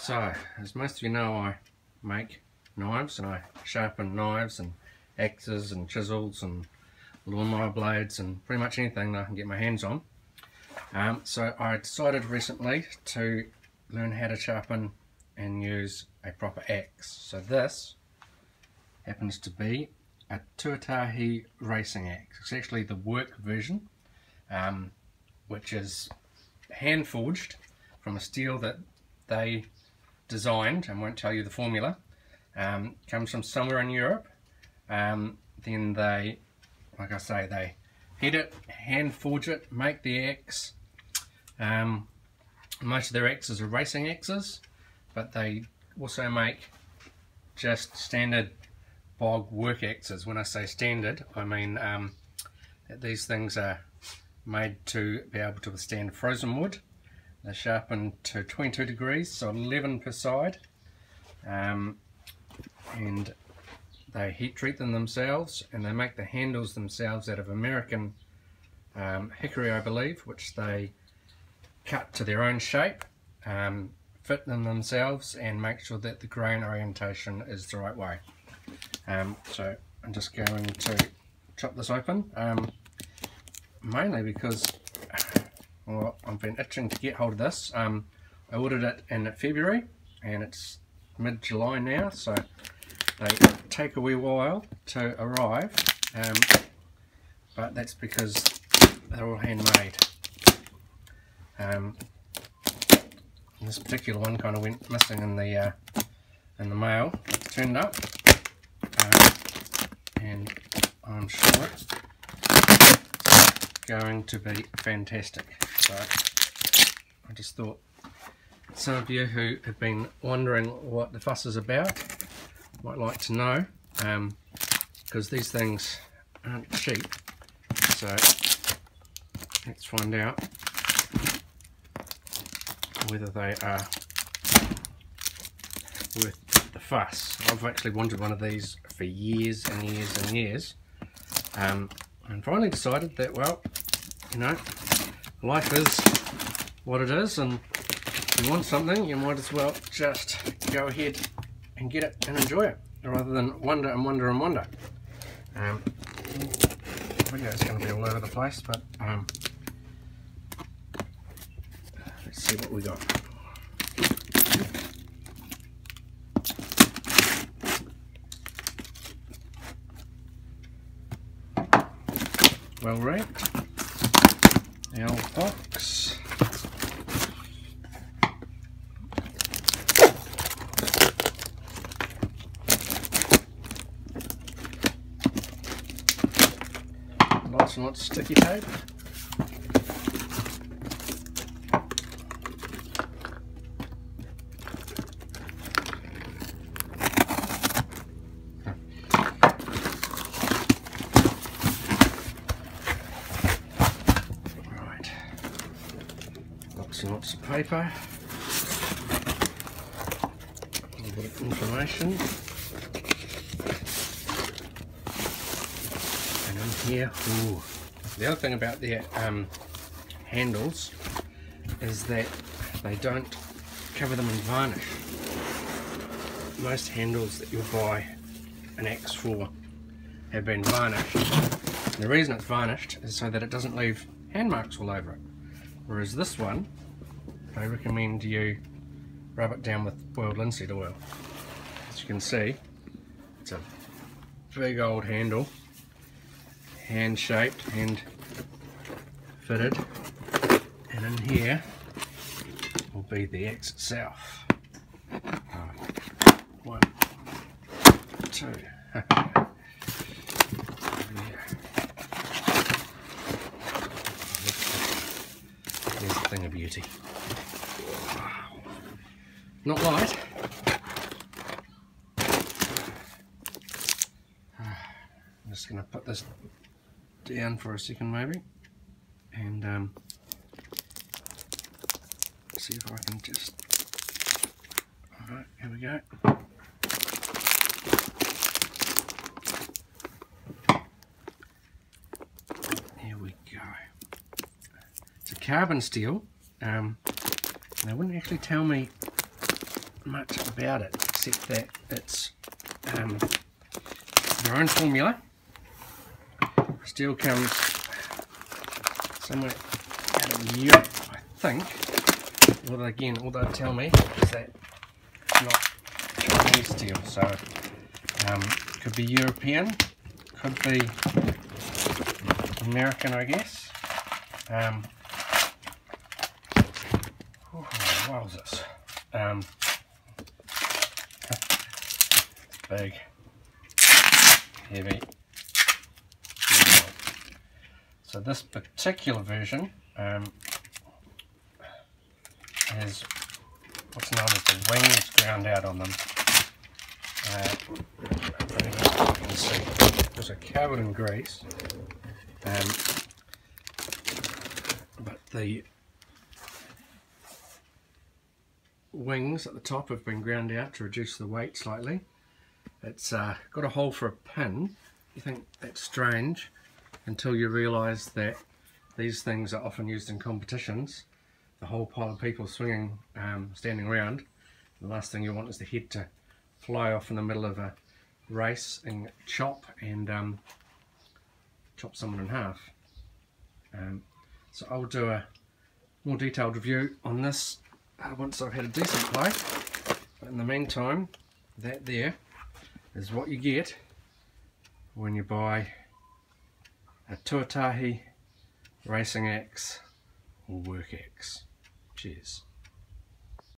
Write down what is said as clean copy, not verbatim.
So, as most of you know, I make knives and I sharpen knives and axes and chisels and lawnmower blades and pretty much anything that I can get my hands on. So I decided recently to learn how to sharpen and use a proper axe. So this happens to be a Tuatahi racing axe. It's actually the work version, which is hand forged from a steel that they designed, and won't tell you the formula. Comes from somewhere in Europe. Then they, like I say, they heat it, hand forge it, make the axe. Most of their axes are racing axes, but they also make just standard bog work axes. When I say standard, I mean that these things are made to be able to withstand frozen wood. They're sharpened to 22 degrees, so 11 per side, and they heat treat them themselves, and they make the handles themselves out of American hickory, I believe, which they cut to their own shape, fit them themselves, and make sure that the grain orientation is the right way. So I'm just going to chop this open, mainly because well, I've been itching to get hold of this. I ordered it in February and it's mid-July now, so they take a wee while to arrive, but that's because they're all handmade. This particular one kind of went missing in the mail. It's turned up, and I'm sure it's going to be fantastic. So I just thought some of you who have been wondering what the fuss is about might like to know, because these things aren't cheap. So let's find out whether they are worth the fuss. I've actually wanted one of these for years and years and years, and finally decided that, well, you know, life is what it is, and if you want something, you might as well just go ahead and get it and enjoy it, rather than wonder and wonder and wonder. The video is going to be all over the place, but let's see what we got. Well wrapped, the old box, lots and lots of sticky tape, lots of paper, a little bit of information, and in here, ooh, the other thing about their handles is that they don't cover them in varnish. Most handles that you'll buy an axe for have been varnished. And the reason it's varnished is so that it doesn't leave hand marks all over it, whereas this one, I recommend you rub it down with boiled linseed oil. As you can see, it's a big old handle, hand shaped, hand fitted, and in here will be the axe itself. One, two. Here's the thing of beauty. Not light. I'm just going to put this down for a second maybe, and see if I can just... Alright, here we go. Here we go. It's a carbon steel. They wouldn't actually tell me much about it except that it's their own formula. Steel comes somewhere out of Europe, I think. Although again, all they tell me is that it's not Chinese steel, so could be European, could be American, I guess. What was this? Big, heavy. So this particular version has what's known as the wings ground out on them. You can see those are covered in grease, but the wings at the top have been ground out to reduce the weight slightly. It's got a hole for a pin. You think that's strange until you realise that these things are often used in competitions. The whole pile of people swinging, standing around. The last thing you want is the head to fly off in the middle of a race and chop someone in half. So I'll do a more detailed review on this once I've had a decent play. But in the meantime, that there is what you get when you buy a Tuatahi racing axe or work axe. Cheers.